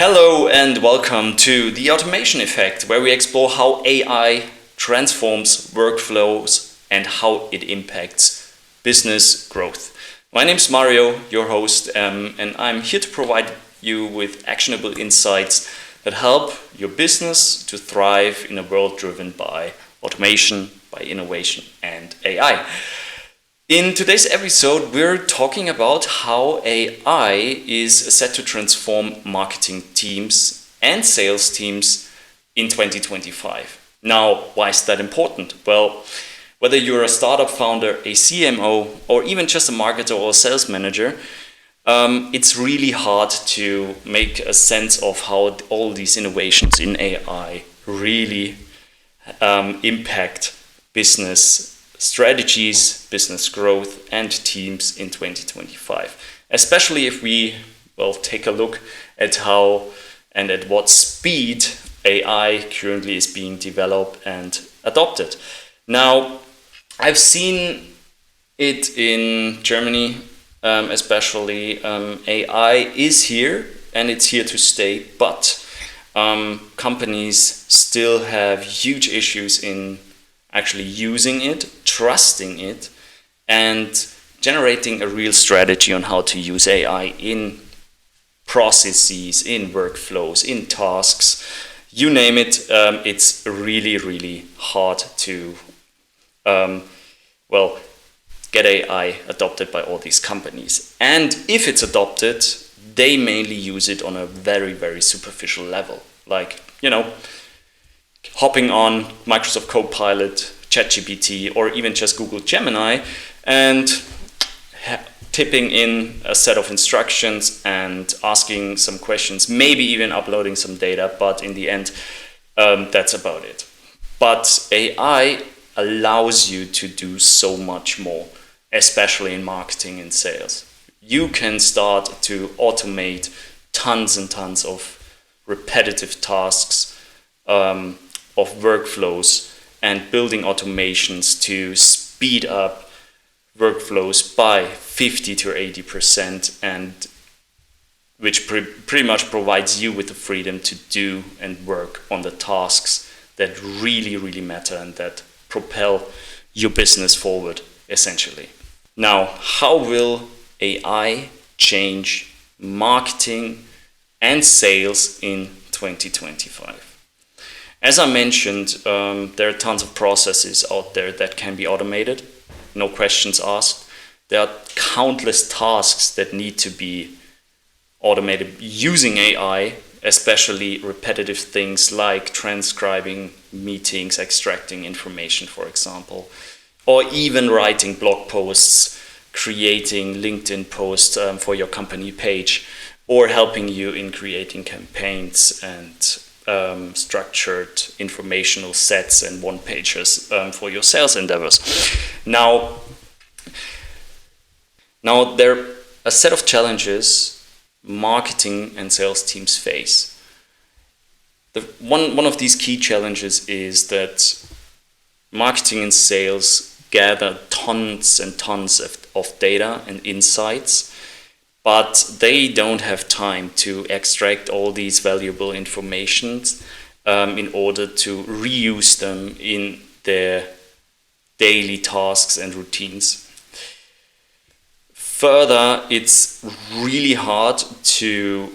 Hello and welcome to The Automation Effect, where we explore how AI transforms workflows and how it impacts business growth. My name is Mario, your host, and I'm here to provide you with actionable insights that help your business to thrive in a world driven by automation, by innovation, and AI. In today's episode, we're talking about how AI is set to transform marketing teams and sales teams in 2025. Now, why is that important? Well, whether you're a startup founder, a CMO, or even just a marketer or a sales manager, it's really hard to make a sense of how all these innovations in AI really impact business strategies, business growth, and teams in 2025. Especially if we take a look at how and at what speed AI currently is being developed and adopted. Now, I've seen it in Germany, especially. AI is here and it's here to stay, but companies still have huge issues in actually using it, trusting it, and generating a real strategy on how to use AI in processes, in workflows, in tasks, you name it. It's really, really hard to get AI adopted by all these companies. And if it's adopted, they mainly use it on a very, very superficial level, like, hopping on Microsoft Copilot, ChatGPT, or even just Google Gemini and typing in a set of instructions and asking some questions, maybe even uploading some data, but in the end, that's about it. But AI allows you to do so much more, especially in marketing and sales. You can start to automate tons and tons of repetitive tasks, of workflows, and building automations to speed up workflows by 50 to 80%, and which pretty much provides you with the freedom to do and work on the tasks that really, really matter and that propel your business forward, essentially. Now, how will AI change marketing and sales in 2025? As I mentioned, there are tons of processes out there that can be automated, no questions asked. There are countless tasks that need to be automated using AI, especially repetitive things like transcribing meetings, extracting information, for example, or even writing blog posts, creating LinkedIn posts for your company page, or helping you in creating campaigns and structured informational sets and one-pagers for your sales endeavors. Now there are a set of challenges marketing and sales teams face. One of these key challenges is that marketing and sales gather tons and tons of data and insights, but they don't have time to extract all these valuable informations in order to reuse them in their daily tasks and routines. Further, it's really hard to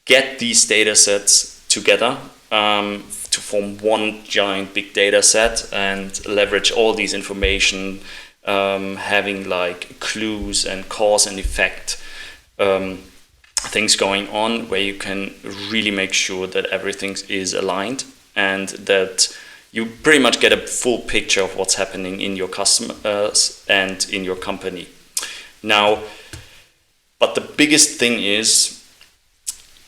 get these data sets together to form one giant big data set and leverage all these information, having like clues and cause and effect things going on, where you can really make sure that everything is aligned and that you pretty much get a full picture of what's happening in your customers and in your company. Now, but the biggest thing is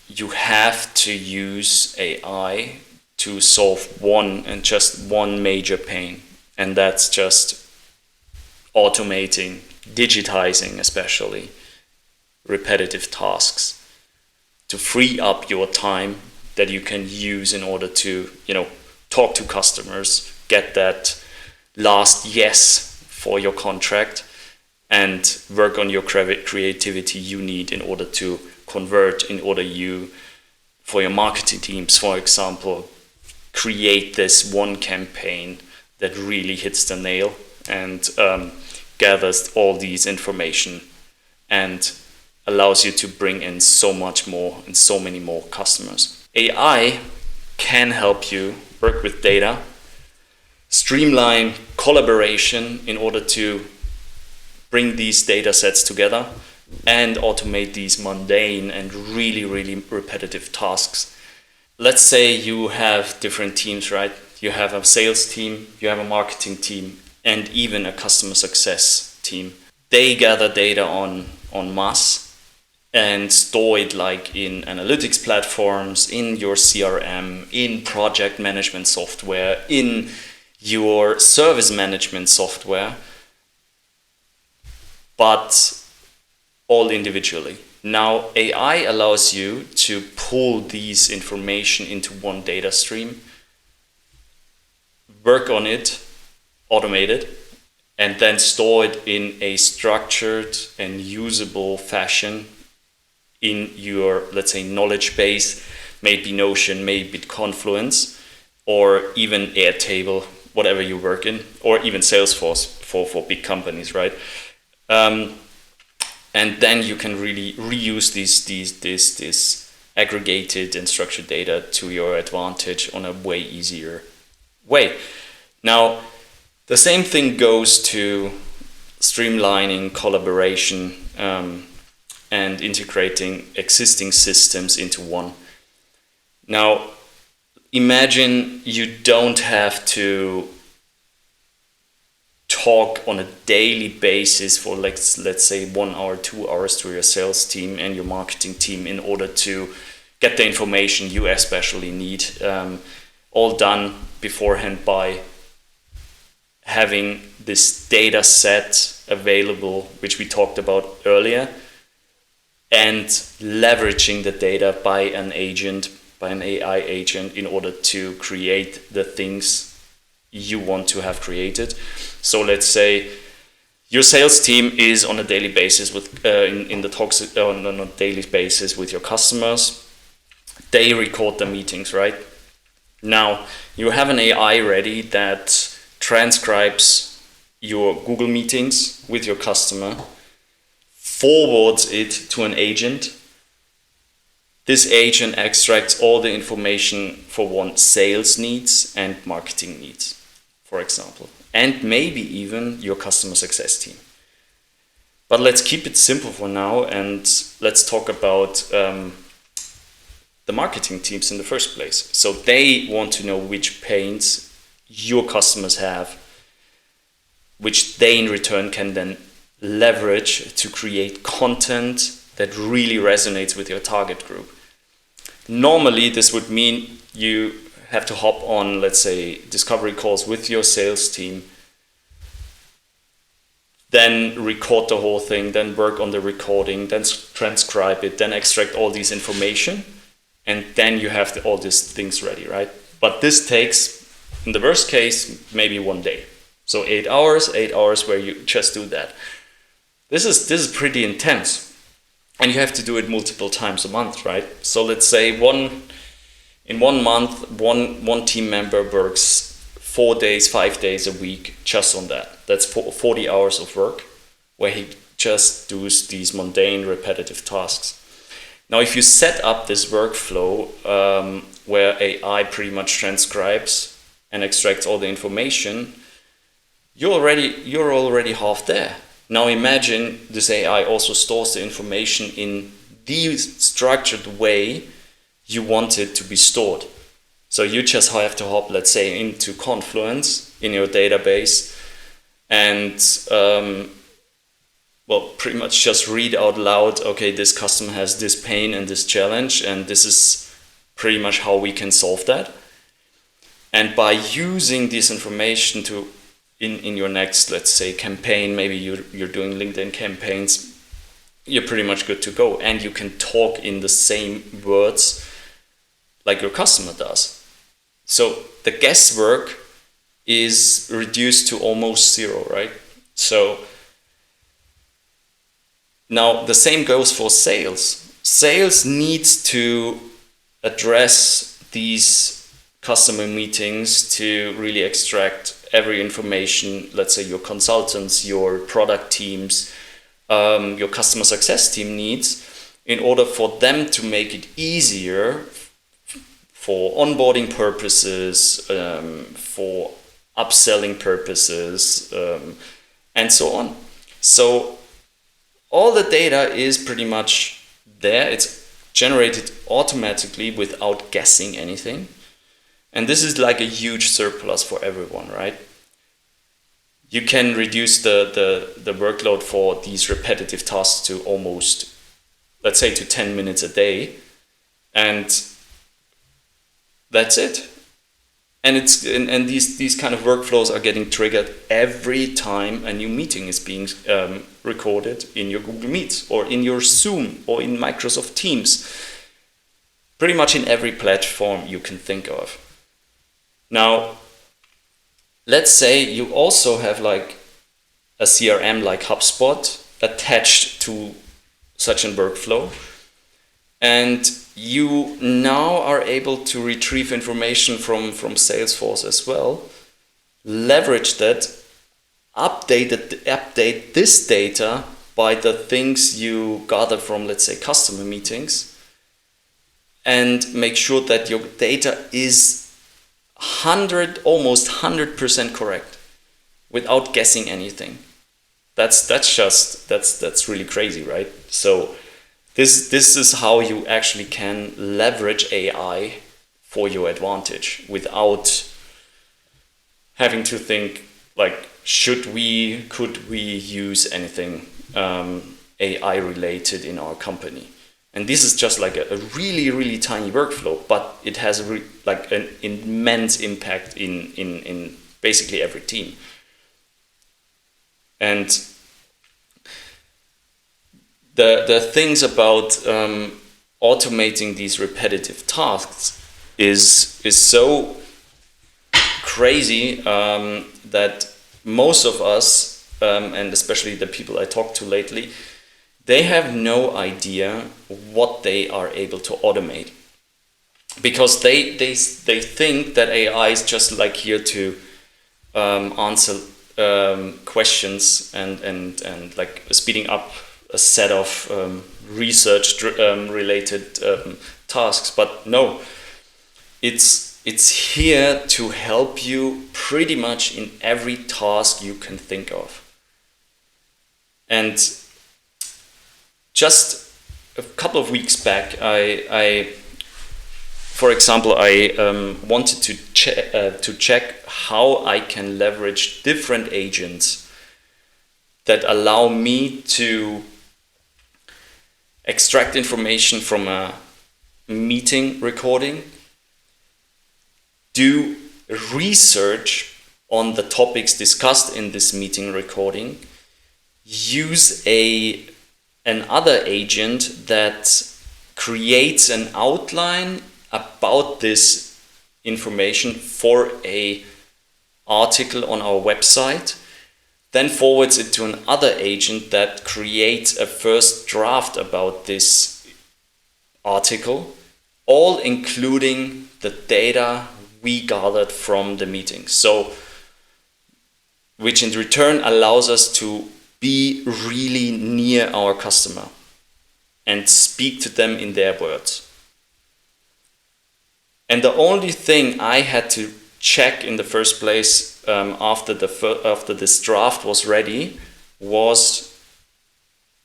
you have to use AI to solve one major pain, and that's just automating, digitizing especially repetitive tasks to free up your time that you can use in order to, talk to customers, get that last yes for your contract, and work on your creativity you need in order to convert, in order for your marketing teams, for example, create this one campaign that really hits the nail and gathers all these information and allows you to bring in so much more and so many more customers. AI can help you work with data, streamline collaboration in order to bring these data sets together and automate these mundane and really, really repetitive tasks. Let's say you have different teams, right? You have a sales team, you have a marketing team, and even a customer success team. They gather data on mass and store it like in analytics platforms, in your CRM, in project management software, in your service management software, but all individually. Now, AI allows you to pull these information into one data stream, work on it, automate it, and then store it in a structured and usable fashion in your, let's say, knowledge base, maybe Notion, maybe Confluence, or even Airtable, whatever you work in, or even Salesforce for big companies, right? And then you can really reuse this aggregated and structured data to your advantage on a way easier way. Now, the same thing goes to streamlining collaboration and integrating existing systems into one. Now, imagine you don't have to talk on a daily basis for let's say 1 hour, 2 hours to your sales team and your marketing team in order to get the information you especially need, all done beforehand by having this data set available, which we talked about earlier, and leveraging the data by an agent, by an AI agent, in order to create the things you want to have created. So let's say your sales team is on a daily basis with in the talks on a daily basis with your customers. They record the meetings, right? Now you have an AI ready that transcribes your Google meetings with your customer, forwards it to an agent. This agent extracts all the information for one sales needs and marketing needs, for example, and maybe even your customer success team. But let's keep it simple for now and let's talk about the marketing teams in the first place. So they want to know which pains your customers have, which they in return can then leverage to create content that really resonates with your target group. Normally, this would mean you have to hop on, let's say, discovery calls with your sales team, then record the whole thing, then work on the recording, then transcribe it, then extract all these information, and then you have all these things ready, right? But this takes, in the worst case, maybe 1 day. So 8 hours where you just do that. This is pretty intense. And you have to do it multiple times a month, right? So let's say in 1 month, one team member works 4 days, 5 days a week just on that. That's 40 hours of work where he just does these mundane, repetitive tasks. Now, if you set up this workflow where AI pretty much transcribes and extracts all the information, you're already half there. Now imagine this AI also stores the information in the structured way you want it to be stored. So you just have to hop, let's say, into Confluence in your database and pretty much just read out loud, okay, this customer has this pain and this challenge, and this is pretty much how we can solve that. And by using this information to in your next, let's say, campaign, maybe you're doing LinkedIn campaigns, you're pretty much good to go. And you can talk in the same words like your customer does. So the guesswork is reduced to almost zero, right? So now the same goes for sales. Sales needs to address these customer meetings to really extract every information, let's say your consultants, your product teams, your customer success team needs, in order for them to make it easier for onboarding purposes, for upselling purposes, and so on. So all the data is pretty much there. It's generated automatically without guessing anything. And this is like a huge surplus for everyone, right? You can reduce the workload for these repetitive tasks to almost, let's say, to 10 minutes a day. And that's it. And these kind of workflows are getting triggered every time a new meeting is being recorded in your Google Meets or in your Zoom or in Microsoft Teams. Pretty much in every platform you can think of. Now, let's say you also have like a CRM like HubSpot attached to such a workflow, and you now are able to retrieve information from Salesforce as well, leverage that, update this data by the things you gather from, let's say, customer meetings, and make sure that your data is almost 100% correct without guessing anything. That's really crazy, right? So this is how you actually can leverage AI for your advantage without having to think like, could we use anything AI related in our company? And this is just like a really, really tiny workflow, but it has like an immense impact in basically every team. And the things about automating these repetitive tasks is so crazy that most of us, and especially the people I talked to lately, they have no idea what they are able to automate, because they think that AI is just like here to answer questions and like speeding up a set of research related tasks. But no, it's here to help you pretty much in every task you can think of. And just a couple of weeks back, for example, I wanted to check how I can leverage different agents that allow me to extract information from a meeting recording, do research on the topics discussed in this meeting recording, use another agent that creates an outline about this information for an article on our website, then forwards it to another agent that creates a first draft about this article, all including the data we gathered from the meeting. So, which in return allows us to be really near our customer and speak to them in their words. And the only thing I had to check in the first place after this draft was ready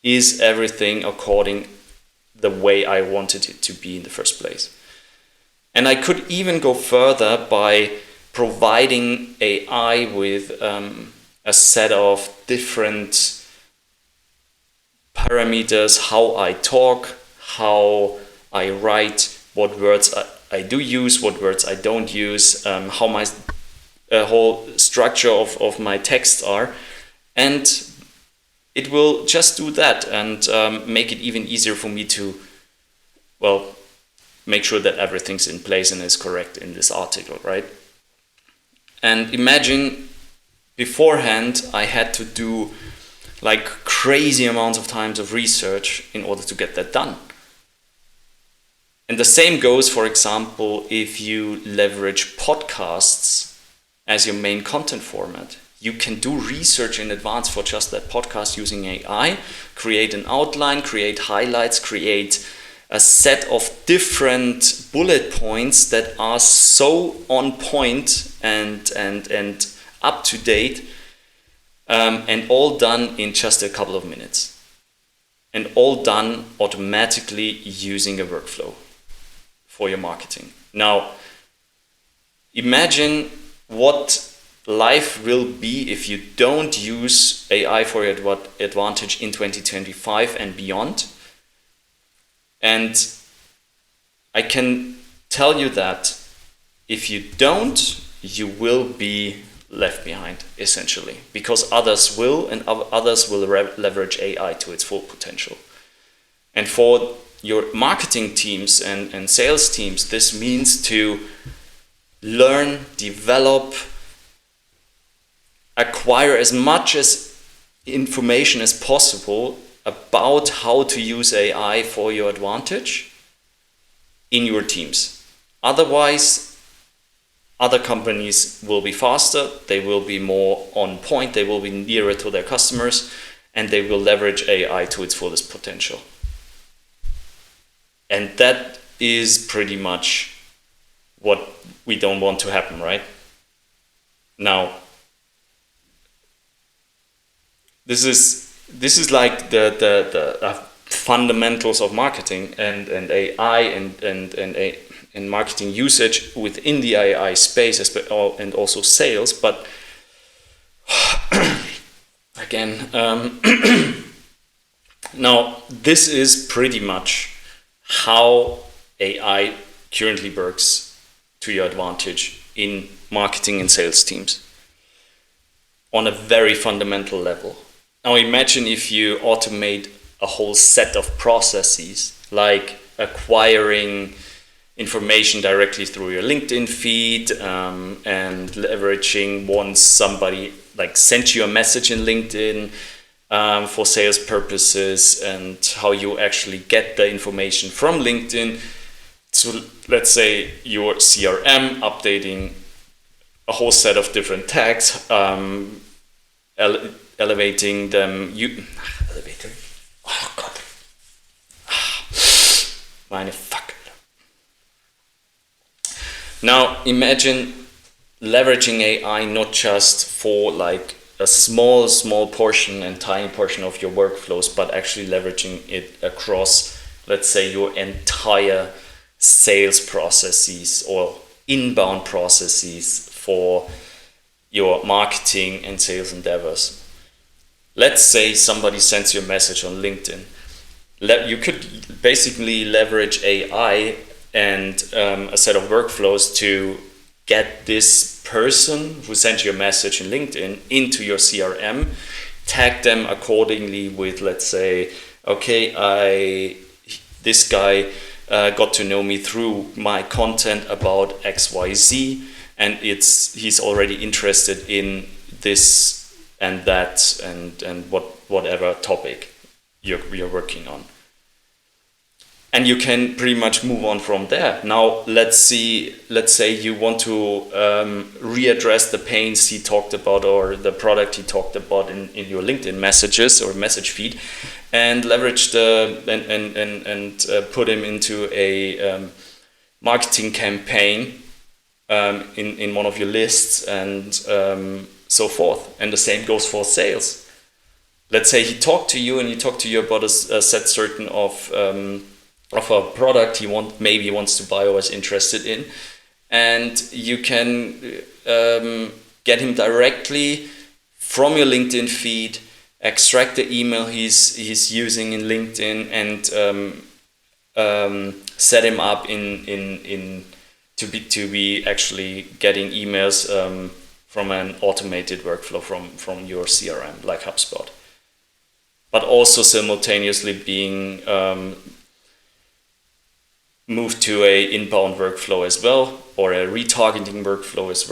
is everything according the way I wanted it to be in the first place. And I could even go further by providing AI with a set of different parameters, how I talk, how I write, what words I do use, what words I don't use, how my whole structure of my text are. And it will just do that and make it even easier for me to, make sure that everything's in place and is correct in this article, right? And imagine beforehand I had to do like crazy amounts of times of research in order to get that done. And the same goes, for example, if you leverage podcasts as your main content format. You can do research in advance for just that podcast using AI, create an outline, create highlights, create a set of different bullet points that are so on point and up to date, and all done in just a couple of minutes. And all done automatically using a workflow for your marketing. Now, imagine what life will be if you don't use AI for your advantage in 2025 and beyond. And I can tell you that if you don't, you will be left behind, essentially, because others will, and others will leverage AI to its full potential. And for your marketing teams and sales teams, this means to learn, develop, acquire as much as information as possible about how to use AI for your advantage in your teams. Otherwise, other companies will be faster, they will be more on point, they will be nearer to their customers, and they will leverage AI to its fullest potential. And that is pretty much what we don't want to happen, right? Now, this is like the fundamentals of marketing and AI and marketing usage within the AI space, and also sales. But again, now this is pretty much how AI currently works to your advantage in marketing and sales teams on a very fundamental level. Now imagine if you automate a whole set of processes, like acquiring information directly through your LinkedIn feed, and leveraging once somebody like sent you a message in LinkedIn for sales purposes, and how you actually get the information from LinkedIn. So let's say your CRM updating a whole set of different tags, elevating them. Elevator. Oh God. Meine Fuck. Now imagine leveraging AI not just for like a small portion and tiny portion of your workflows, but actually leveraging it across, let's say, your entire sales processes or inbound processes for your marketing and sales endeavors. Let's say somebody sends you a message on LinkedIn. You could basically leverage AI and a set of workflows to get this person who sent you a message in LinkedIn into your CRM, tag them accordingly with, let's say, okay, this guy got to know me through my content about XYZ, and he's already interested in this and that and whatever topic you're working on. And you can pretty much move on from there. Now, let's say you want to readdress the pains he talked about, or the product he talked about in your LinkedIn messages or message feed, and leverage put him into a marketing campaign in one of your lists, and so forth. And the same goes for sales. Let's say he talked to you, and he talked to you about a set certain of a product he wants to buy or is interested in, and you can get him directly from your LinkedIn feed, extract the email he's using in LinkedIn, and set him up to be actually getting emails from an automated workflow from your CRM like HubSpot, but also simultaneously being moved to a inbound workflow as well, or a retargeting workflow as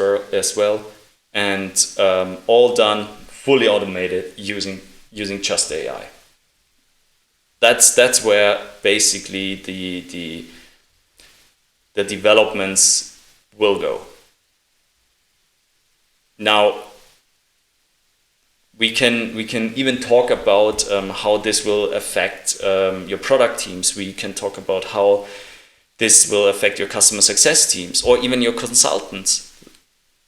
well, and all done fully automated using just AI. That's where basically the the developments will go. Now, we can even talk about how this will affect your product teams. We can talk about how this will affect your customer success teams or even your consultants.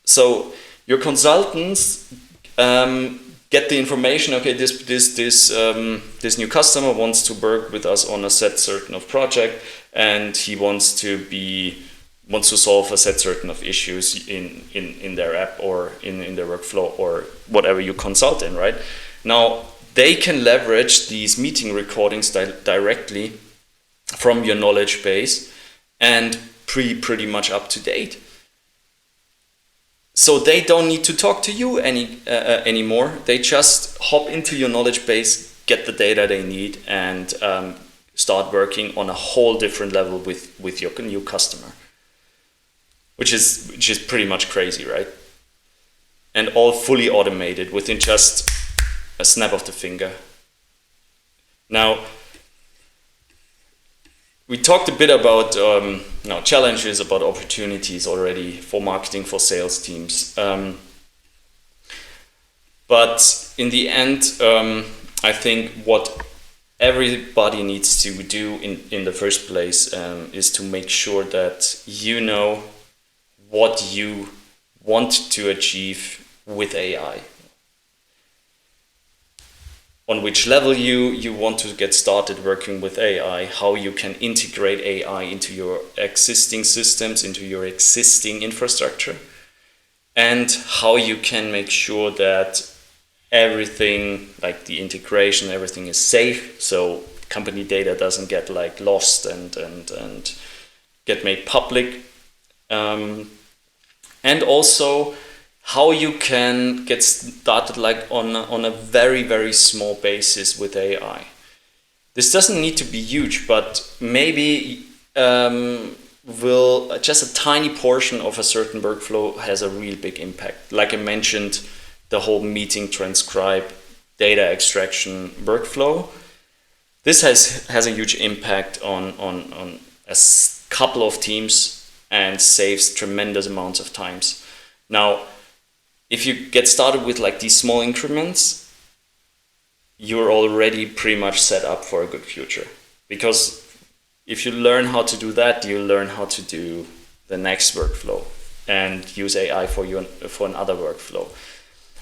So your consultants get the information. Okay, this new customer wants to work with us on a set certain of project, and he wants to solve a set certain of issues in their app or in their workflow or whatever you consult in, right? Now, they can leverage these meeting recordings directly from your knowledge base and pretty much up to date. So they don't need to talk to you anymore. They just hop into your knowledge base, get the data they need, and start working on a whole different level with your new customer. Which is pretty much crazy, right? And all fully automated within just a snap of the finger. Now, we talked a bit about challenges, about opportunities already for marketing, for sales teams. But in the end, I think what everybody needs to do in the first place is to make sure that you know what you want to achieve with AI. On which level you want to get started working with AI, how you can integrate AI into your existing systems, into your existing infrastructure, and how you can make sure that everything, like the integration, everything is safe, so company data doesn't get like lost and get made public. And also how you can get started like on a very, very small basis with AI. This doesn't need to be huge, but maybe will just a tiny portion of a certain workflow has a real big impact. Like I mentioned, the whole meeting transcribe, data extraction workflow. This has a huge impact on a couple of teams and saves tremendous amounts of times. Now, if you get started with like these small increments, you're already pretty much set up for a good future. Because if you learn how to do that, you learn how to do the next workflow and use AI for another workflow.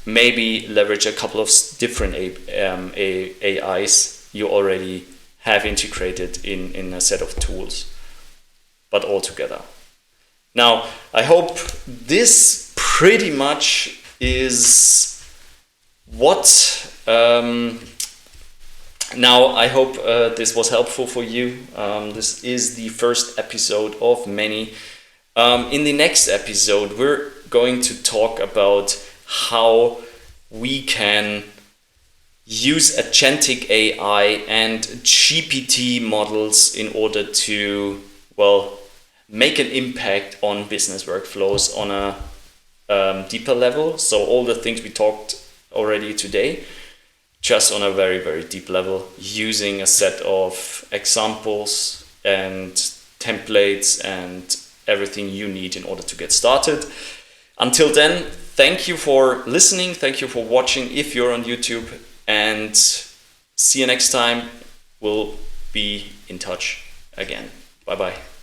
Maybe leverage a couple of different AIs you already have integrated in a set of tools, but all together. Now, I hope this pretty much is what... Now, I hope this was helpful for you. This is the first episode of many. In the next episode, we're going to talk about how we can use agentic AI and GPT models in order to, make an impact on business workflows on a deeper level. So all the things we talked already today, just on a very, very deep level, using a set of examples and templates and everything you need in order to get started. Until then, thank you for listening. Thank you for watching if you're on YouTube, and see you next time. We'll be in touch again. Bye-bye.